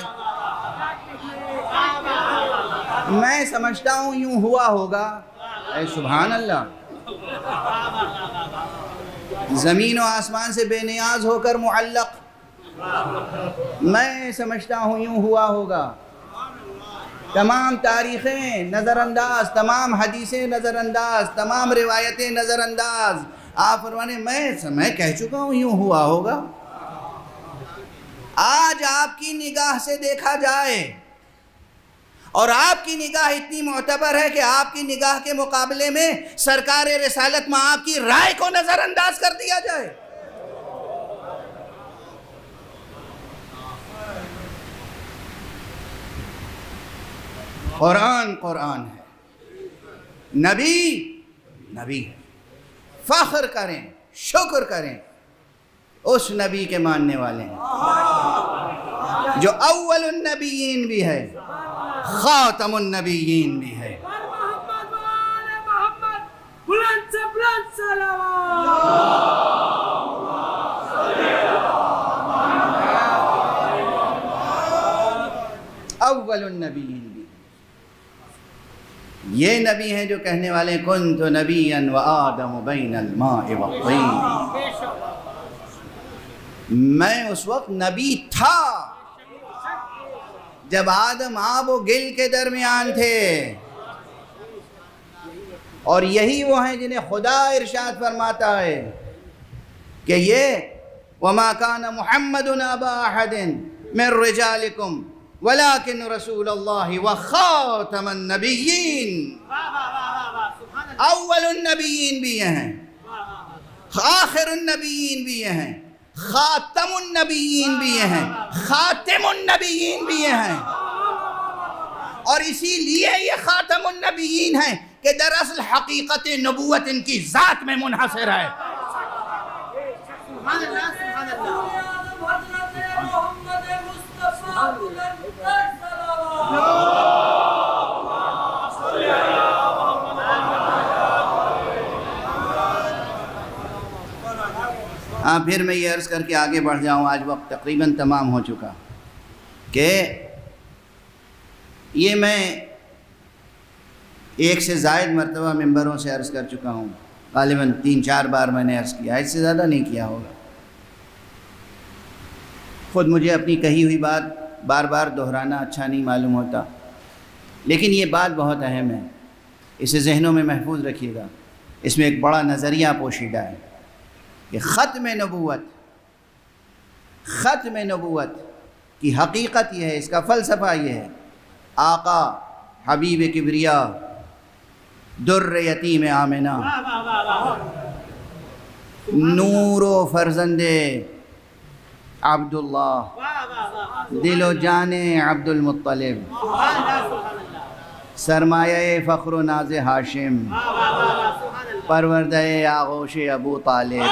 میں سمجھتا ہوں یوں ہوا ہوگا۔ اے سبحان اللہ، زمین و آسمان سے بے نیاز ہو کر معلق، میں سمجھتا ہوں یوں ہوا ہوگا۔ تمام تاریخیں نظر انداز، تمام حدیثیں نظر انداز، تمام روایتیں نظر انداز، آپ فرمانے میں کہہ چکا ہوں یوں ہوا ہوگا۔ آج آپ کی نگاہ سے دیکھا جائے اور آپ کی نگاہ اتنی معتبر ہے کہ آپ کی نگاہ کے مقابلے میں سرکار رسالت میں آپ کی رائے کو نظر انداز کر دیا جائے۔ قرآن قرآن ہے، نبی ہے، فخر کریں، شکر کریں اس نبی کے ماننے والے ہیں جو اول النبیین بھی ہے، خاتم النبیین بھی ہے۔ محمد وآل محمد، بلند سے بلند صلوات۔ اول النبیین بھی، یہ نبی ہیں جو کہنے والے کنت نبیا وآدم بین الماء والطین، میں اس وقت نبی تھا جب آدم آب و گل کے درمیان تھے، اور یہی وہ ہیں جنہیں خدا ارشاد فرماتا ہے کہ یہ وما کان محمد ابا احد من رجالکم ولكن رسول اللہ وخاتم النبیین۔ اول النبیین بھی یہ ہیں، آخر النبیین بھی یہ ہیں، خاتم النبیین بھی یہ ہیں، خاتم النبیین بھی یہ ہیں، اور اسی لیے یہ خاتم النبیین ہیں کہ دراصل حقیقت نبوت ان کی ذات میں منحصر ہے۔ سبحان اللہ، سبحان اللہ۔ ہاں پھر میں یہ عرض کر کے آگے بڑھ جاؤں، آج وقت تقریباً تمام ہو چکا، کہ یہ میں ایک سے زائد مرتبہ ممبروں سے عرض کر چکا ہوں، غالباً 3-4 بار میں نے عرض کیا، اس سے زیادہ نہیں کیا ہوگا۔ خود مجھے اپنی کہی ہوئی بات بار بار دہرانا اچھا نہیں معلوم ہوتا، لیکن یہ بات بہت اہم ہے، اسے ذہنوں میں محفوظ رکھیے گا۔ اس میں ایک بڑا نظریہ پوشیدہ ہے کہ ختم نبوت کی حقیقت یہ ہے، اس کا فلسفہ یہ ہے، آقا حبیب کبریا در یتیم آمنہ، نور و فرزند عبداللہ، دل و جان عبد المطلب، سرمایہ فخر و ناز ہاشم، پروردہ آغوش ابو طالب۔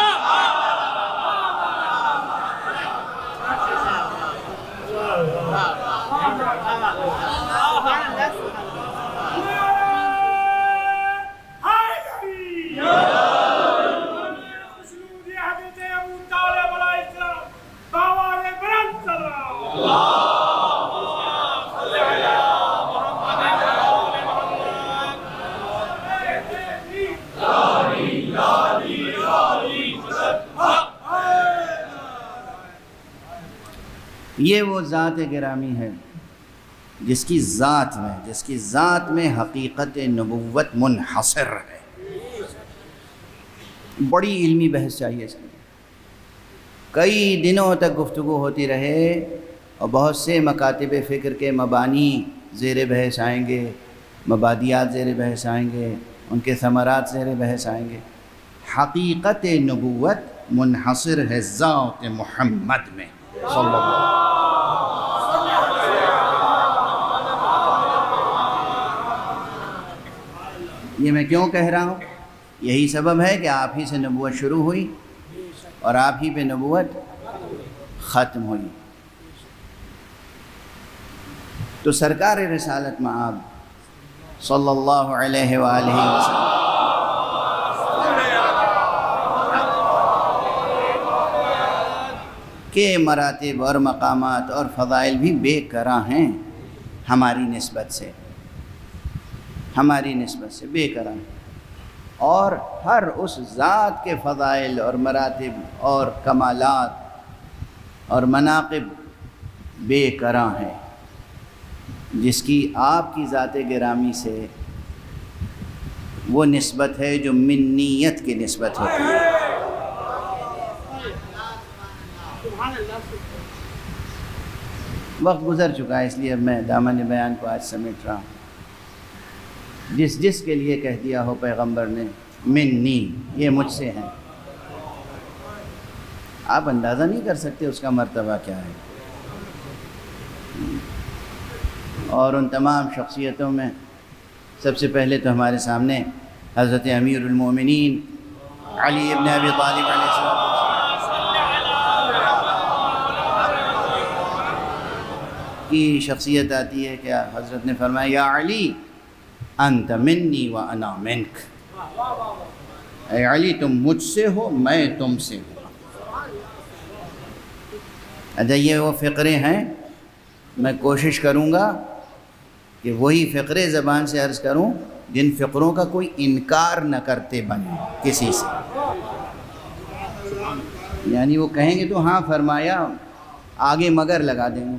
یہ وہ ذات گرامی ہے جس کی ذات میں حقیقت نبوت منحصر ہے۔ بڑی علمی بحث چاہیے اس میں، کئی دنوں تک گفتگو ہوتی رہے، اور بہت سے مکاتب فکر کے مبانی زیر بحث آئیں گے، مبادیات زیر بحث آئیں گے، ان کے ثمرات زیر بحث آئیں گے۔ حقیقت نبوت منحصر ہے ذات محمد میں صلی اللہ علیہ وسلم۔ یہ میں کیوں کہہ رہا ہوں؟ یہی سبب ہے کہ آپ ہی سے نبوت شروع ہوئی اور آپ ہی پہ نبوت ختم ہوئی۔ تو سرکار رسالت مآب صلی اللہ علیہ وآلہ وسلم کے مراتب اور مقامات اور فضائل بھی بے کرا ہیں، ہماری نسبت سے بے کرا ہیں، اور ہر اس ذات کے فضائل اور مراتب اور کمالات اور مناقب بے کرا ہیں، جس کی آپ کی ذات گرامی سے وہ نسبت ہے جو منیت کی نسبت ہوتی ہے۔ وقت گزر چکا ہے، اس لیے اب میں دامن بیان کو آج سمیٹ رہا ہوں۔ جس کے لیے کہہ دیا ہو پیغمبر نے منی، یہ مجھ سے ہیں، آپ اندازہ نہیں کر سکتے اس کا مرتبہ کیا ہے۔ اور ان تمام شخصیتوں میں سب سے پہلے تو ہمارے سامنے حضرت امیر المومنین علی ابن ابی طالب علیہ السلام کی شخصیت آتی ہے کہ حضرت نے فرمایا یا علی انت منی و انا منک، اے علی تم مجھ سے ہو، میں تم سے ہوں۔ اچھا یہ وہ فقرے ہیں، میں کوشش کروں گا کہ وہی فقرے زبان سے عرض کروں جن فقروں کا کوئی انکار نہ کرتے بنے کسی سے، یعنی وہ کہیں گے تو ہاں فرمایا، آگے مگر لگا دیں گے۔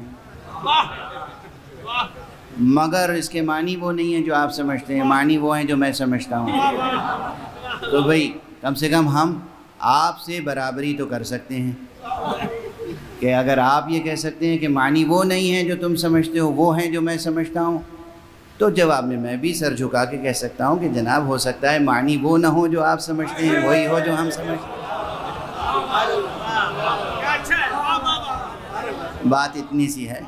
مگر اس کے معنی وہ نہیں ہیں جو آپ سمجھتے ہیں، معنی وہ ہیں جو میں سمجھتا ہوں۔ تو بھئی کم سے کم ہم آپ سے برابری تو کر سکتے ہیں کہ اگر آپ یہ کہہ سکتے ہیں کہ معنی وہ نہیں ہیں جو تم سمجھتے ہو، وہ ہیں جو میں سمجھتا ہوں، تو جواب میں بھی سر جھکا کے کہہ سکتا ہوں کہ جناب ہو سکتا ہے معنی وہ نہ ہو جو آپ سمجھتے ہیں، وہی ہو جو ہم سمجھتے ہیں۔ بات اتنی سی ہے،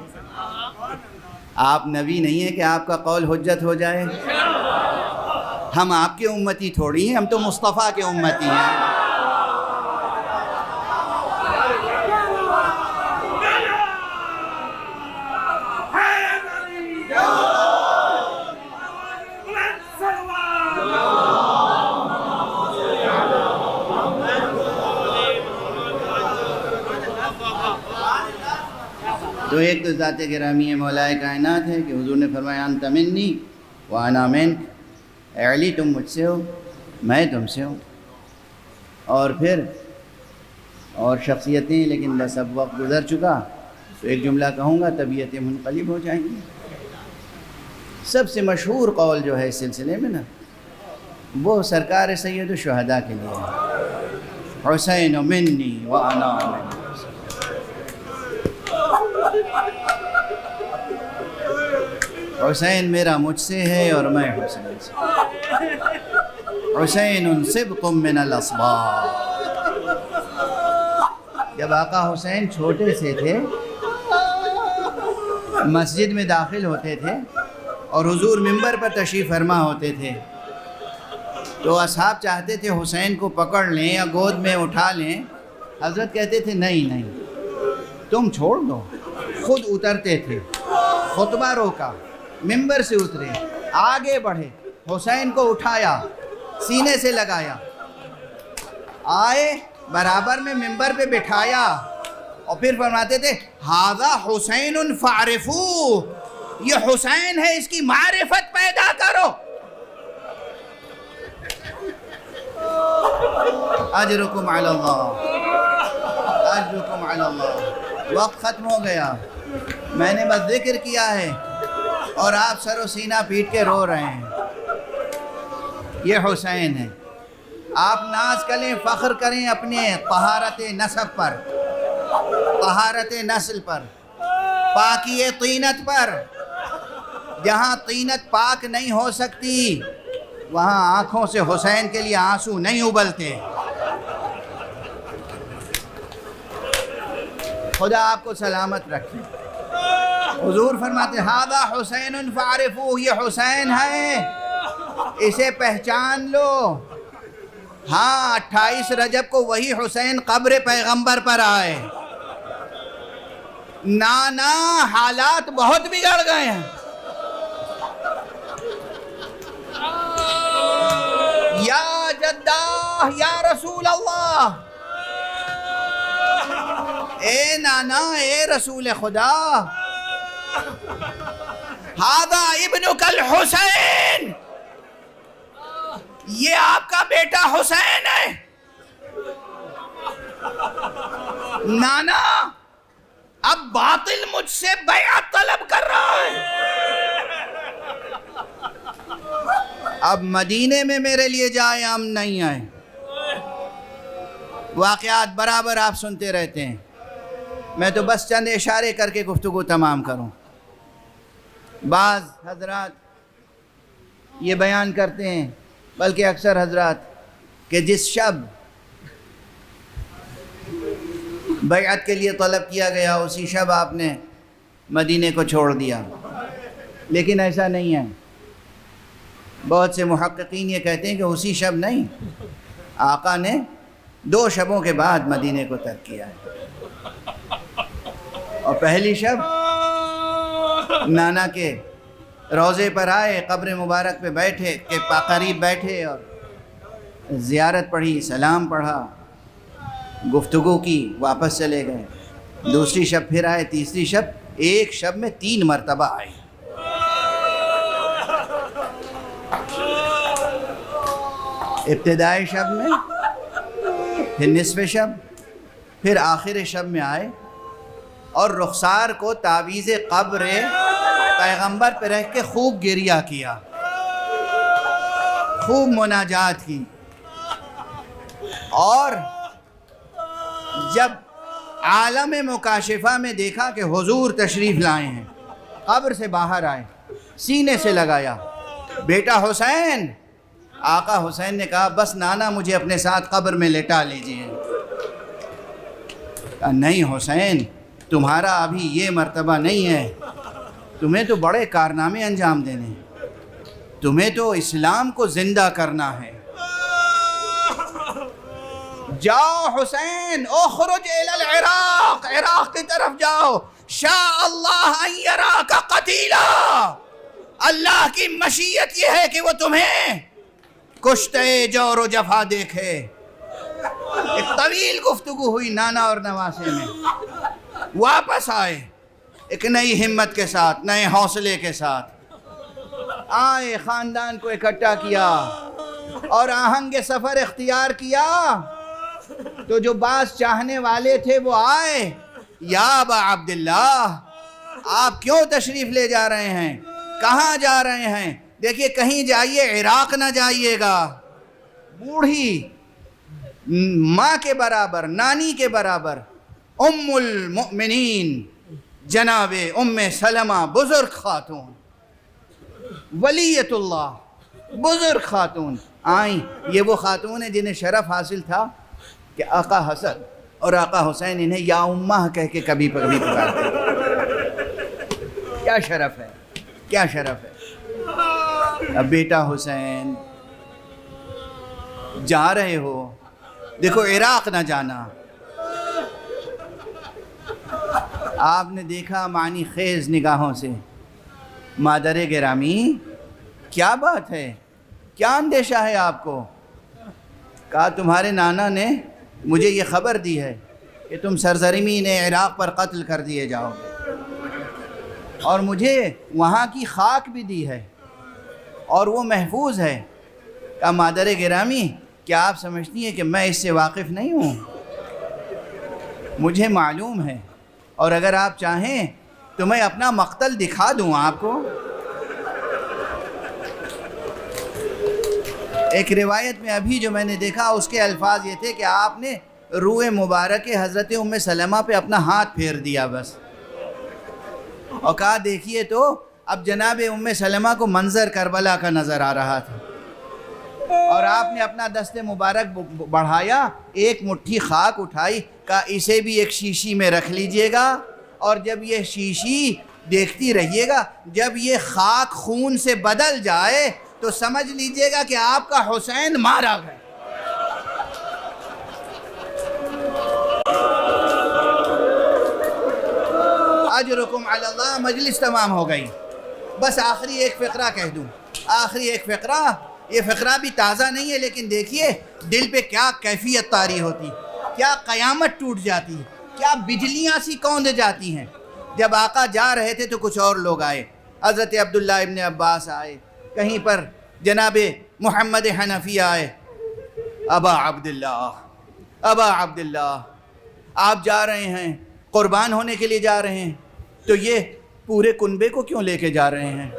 آپ نبی نہیں ہیں کہ آپ کا قول حجت ہو جائے، ہم آپ کے امتی تھوڑی ہیں، ہم تو مصطفیٰ کے امتی ہیں۔ تو ایک تو ذات گرامی مولا کائنات ہے کہ حضور نے فرمایا انت منی وانا منک، اے علی تم مجھ سے ہو میں تم سے ہوں. اور پھر اور شخصیتیں، لیکن بس اب وقت گزر چکا، تو ایک جملہ کہوں گا طبیعتیں منقلب ہو جائیں گی. سب سے مشہور قول جو ہے اس سلسلے میں نا، وہ سرکار سید الشہداء کے لیے ہے، حسین منی وانا منک. حسین میرا مجھ سے ہے اور میں حسین سے. حسین صبط من الاصباط. جب آقا حسین چھوٹے سے تھے، مسجد میں داخل ہوتے تھے اور حضور منبر پر تشریف فرما ہوتے تھے، تو اصحاب چاہتے تھے حسین کو پکڑ لیں یا گود میں اٹھا لیں. حضرت کہتے تھے نہیں نہیں تم چھوڑ دو. خود اترتے تھے، خطبہ روکا، منبر سے اترے، آگے بڑھے، حسین کو اٹھایا، سینے سے لگایا، آئے برابر میں منبر پہ بٹھایا، اور پھر فرماتے تھے ھذا حسین فاعرفوہ، یہ حسین ہے، اس کی معرفت پیدا کرو. اجرکم علی اللہ، اجرکم علی اللہ. وقت ختم ہو گیا، میں نے بس ذکر کیا ہے اور آپ سر و سینہ پیٹ کے رو رہے ہیں. یہ حسین ہے. آپ ناز کریں، فخر کریں اپنے طہارت نسب پر، طہارت نسل پر، پاکی طینت پر. جہاں طینت پاک نہیں ہو سکتی وہاں آنکھوں سے حسین کے لیے آنسو نہیں ابلتے. خدا آپ کو سلامت رکھے. حضور فرماتے ھذا حسین فاعرفوہ، یہ حسین ہے، اسے پہچان لو. ہاں 28 رجب کو وہی حسین قبر پیغمبر پر آئے. نانا حالات بہت بگڑ گئے ہیں. یا جدہ یا رسول اللہ، اے نانا اے رسول خدا، ھذا ابنک الحسین، یہ آپ کا بیٹا حسین ہے. نانا اب باطل مجھ سے بیعت طلب کر رہا ہے. اب مدینے میں میرے لیے جائے ہم نہیں آئے. واقعات برابر آپ سنتے رہتے ہیں، میں تو بس چند اشارے کر کے گفتگو تمام کروں. بعض حضرات یہ بیان کرتے ہیں، بلکہ اکثر حضرات، کہ جس شب بیعت کے لیے طلب کیا گیا اسی شب آپ نے مدینے کو چھوڑ دیا. لیکن ایسا نہیں ہے. بہت سے محققین یہ کہتے ہیں کہ اسی شب نہیں، آقا نے 2 شبوں کے بعد مدینے کو ترک کیا ہے. اور پہلی شب نانا کے روضے پر آئے، قبر مبارک پہ بیٹھے کے قریب بیٹھے اور زیارت پڑھی، سلام پڑھا، گفتگو کی، واپس چلے گئے. دوسری شب پھر آئے، تیسری شب، ایک شب میں 3 مرتبہ آئے. ابتدائی شب میں، پھر نصف شب، پھر آخر شب میں آئے اور رخسار کو تعویذ قبر پیغمبر پہ رہ کے خوب گریہ کیا، خوب مناجات کی. اور جب عالم مکاشفہ میں دیکھا کہ حضور تشریف لائے ہیں، قبر سے باہر آئے، سینے سے لگایا، بیٹا حسین. آقا حسین نے کہا بس نانا مجھے اپنے ساتھ قبر میں لٹا لیجئے. کہا نہیں حسین، تمہارا ابھی یہ مرتبہ نہیں ہے، تمہیں تو بڑے کارنامے انجام دینے ہیں، تمہیں تو اسلام کو زندہ کرنا ہے. جاؤ حسین، اخرج الی العراق، عراق کی طرف جاؤ. شاء اللہ ان یراک قتیلا، اللہ کی مشیت یہ ہے کہ وہ تمہیں کشتے جور و جفا دیکھے. ایک طویل گفتگو ہوئی نانا اور نواسے میں. واپس آئے، ایک نئی ہمت کے ساتھ، نئے حوصلے کے ساتھ آئے، خاندان کو اکٹھا کیا اور آہنگ سفر اختیار کیا۔ تو جو بعض چاہنے والے تھے وہ آئے، یا ابا عبداللہ آپ کیوں تشریف لے جا رہے ہیں، کہاں جا رہے ہیں؟ دیکھیے کہیں جائیے عراق نہ جائیے گا، بوڑھی ماں کے برابر، نانی کے برابر، ام المؤمنین جناب ام سلمہ، بزرگ خاتون، ولیۃ اللہ، بزرگ خاتون آئیں۔ یہ وہ خاتون ہیں جنہیں شرف حاصل تھا کہ آقا حسن اور آقا حسین انہیں یا امہ کہہ کے کبھی پکارتے تھے۔ کیا شرف ہے، کیا شرف ہے۔ اب بیٹا حسین جا رہے ہو، دیکھو عراق نہ جانا۔ آپ نے دیکھا معنی خیز نگاہوں سے، مادر گرامی کیا بات ہے، کیا اندیشہ ہے آپ کو؟ کہا تمہارے نانا نے مجھے یہ خبر دی ہے کہ تم سرزمین عراق پر قتل کر دیے جاؤ گے، اور مجھے وہاں کی خاک بھی دی ہے اور وہ محفوظ ہے۔ کہا مادر گرامی کیا آپ سمجھتی ہیں کہ میں اس سے واقف نہیں ہوں؟ مجھے معلوم ہے، اور اگر آپ چاہیں تو میں اپنا مقتل دکھا دوں آپ کو۔ ایک روایت میں ابھی جو میں نے دیکھا اس کے الفاظ یہ تھے کہ آپ نے روح مبارک حضرت ام سلمہ پہ اپنا ہاتھ پھیر دیا بس، اور کہا دیکھیے تو اب جناب ام سلمہ کو منظر کربلا کا نظر آ رہا تھا، اور آپ نے اپنا دست مبارک بڑھایا، ایک مٹھی خاک اٹھائی، کہا اسے بھی ایک شیشی میں رکھ لیجئے گا، اور جب یہ شیشی دیکھتی رہیے گا، جب یہ خاک خون سے بدل جائے تو سمجھ لیجئے گا کہ آپ کا حسین مارا گیا۔ اجرکم علی اللہ۔ مجلس تمام ہو گئی، بس آخری ایک فقرہ کہہ دوں، آخری ایک فقرہ۔ یہ فقرہ بھی تازہ نہیں ہے، لیکن دیکھیے دل پہ کیا کیفیت طاری ہوتی، کیا قیامت ٹوٹ جاتی، کیا بجلیاں سی کوند جاتی ہیں۔ جب آقا جا رہے تھے تو کچھ اور لوگ آئے، حضرت عبداللہ ابن عباس آئے، کہیں پر جناب محمد حنفی آئے۔ ابا عبداللہ، ابا عبداللہ آپ جا رہے ہیں، قربان ہونے کے لیے جا رہے ہیں، تو یہ پورے کنبے کو کیوں لے کے جا رہے ہیں؟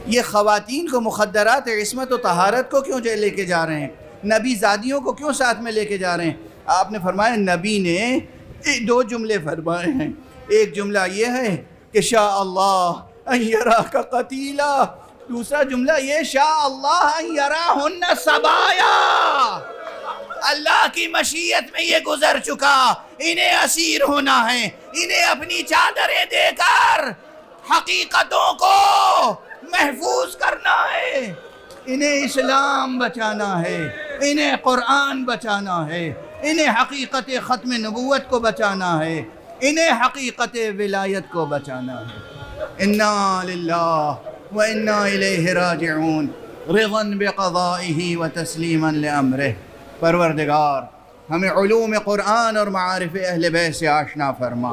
یہ خواتین کو، مخدرات عصمت و طہارت کو کیوں لے کے جا رہے ہیں؟ نبی زادیوں کو کیوں ساتھ میں لے کے جا رہے ہیں؟ آپ نے فرمایا نبی نے دو جملے فرمائے ہیں، ایک جملہ یہ ہے کہ شاء اللہ ان یراک قتیلا، دوسرا جملہ یہ شاء اللہ ان یراہن سبایا، اللہ کی مشیت میں یہ گزر چکا، انہیں اسیر ہونا ہے، انہیں اپنی چادریں دے کر حقیقتوں کو محفوظ کرنا ہے، انہیں اسلام بچانا ہے، انہیں قرآن بچانا ہے، انہیں حقیقت ختم نبوت کو بچانا ہے، انہیں حقیقت ولایت کو بچانا ہے۔ انا للہ وانا الیہ راجعون، رضا بقضائہ وتسلیما لامرہ۔ پروردگار ہمیں علوم قرآن اور معارف اہل بیت سے آشنا فرما۔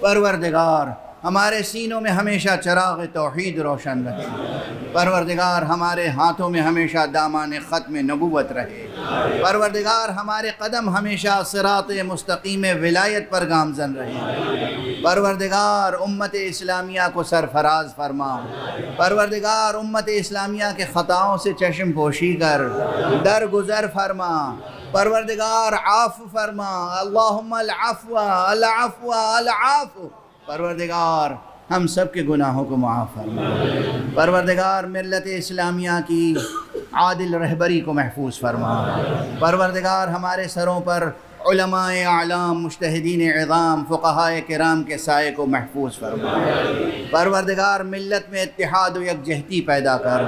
پروردگار ہمارے سینوں میں ہمیشہ چراغ توحید روشن رہے۔ پروردگار ہمارے ہاتھوں میں ہمیشہ دامان ختم نبوت رہے۔ پروردگار ہمارے قدم ہمیشہ صراط مستقیم ولایت پر گامزن رہے۔ پروردگار امت اسلامیہ کو سرفراز فرما۔ پروردگار امت اسلامیہ کے خطاؤں سے چشم پوشی کر درگزر فرما۔ پروردگار عفو فرما، اللہم العفو العفو العفو۔ پروردگار ہم سب کے گناہوں کو معاف فرما۔ پروردگار ملت اسلامیہ کی عادل رہبری کو محفوظ فرما۔ پروردگار ہمارے سروں پر علماء اعلام، مجتہدین عظام، فقہاء کرام کے سائے کو محفوظ فرما۔ پروردگار ملت میں اتحاد و یکجہتی پیدا کر۔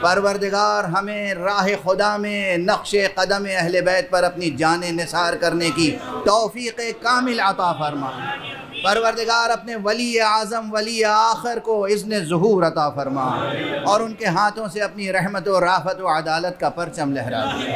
پروردگار ہمیں راہ خدا میں نقش قدم اہل بیت پر اپنی جانیں نثار کرنے کی توفیق کامل عطا فرما۔ پروردگار اپنے ولی اعظم ولی آخر کو اذن ظہور عطا فرما، اور ان کے ہاتھوں سے اپنی رحمت و رافت و عدالت کا پرچم لہرا دے۔